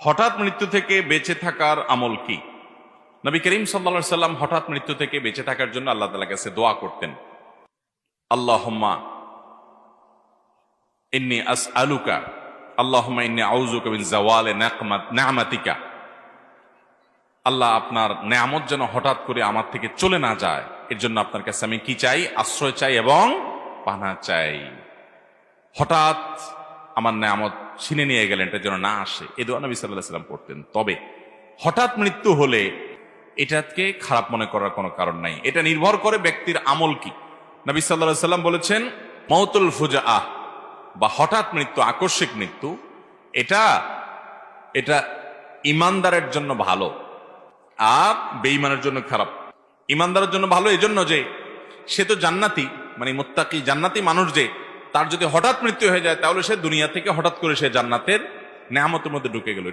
হঠাৎ মৃত্যু থেকে বেঁচে থাকার আমল কি? নবী করিম সাল্লাল্লাহু আলাইহি সাল্লাম হঠাৎ মৃত্যু থেকে বেঁচে থাকার জন্য আল্লাহ তাআলার কাছে দোয়া করতেন। আল্লাহুম্মা ইন্নী আসআলুকা, আল্লাহুম্মা ইন্নী আউযুকা মিন যাওয়ালি নি'মাতিকা। আল্লাহ, আপনার নেয়ামত যেন হঠাৎ করে আমার থেকে চলে না যায়, এর জন্য আপনার কাছে আমি কি চাই? আশ্রয় চাই এবং পানা চাই। হঠাৎ আমার নেয়ামত ছিনে নিয়ে গেলেন, এটা যেন না আসে, এই দোয়া নবী সাল্লাল্লাহু আলাইহি সাল্লাম করতেন। তবে হঠাৎ মৃত্যু হলে এটাকে খারাপ মনে করার কোনো কারণ নাই। এটা নির্ভর করে ব্যক্তির আমল কি। নবী সাল্লাল্লাহু আলাইহি সাল্লাম বলেছেন, মাউতুল ফুজাআহ বা হঠাৎ মৃত্যু, আকস্মিক মৃত্যু, এটা ইমানদারের জন্য ভালো আর বেঈমানের জন্য খারাপ। ইমানদারের জন্য ভালো এজন্য যে সে তো জান্নাতি, মানে মুত্তাকি জান্নাতি মানুষ, যে তার যদি হঠাৎ মৃত্যু হয়ে যায় তাহলে সে দুনিয়া থেকে হঠাৎ করে সে জান্নাতের নেয়ামতের মধ্যে ঢুকে গেল।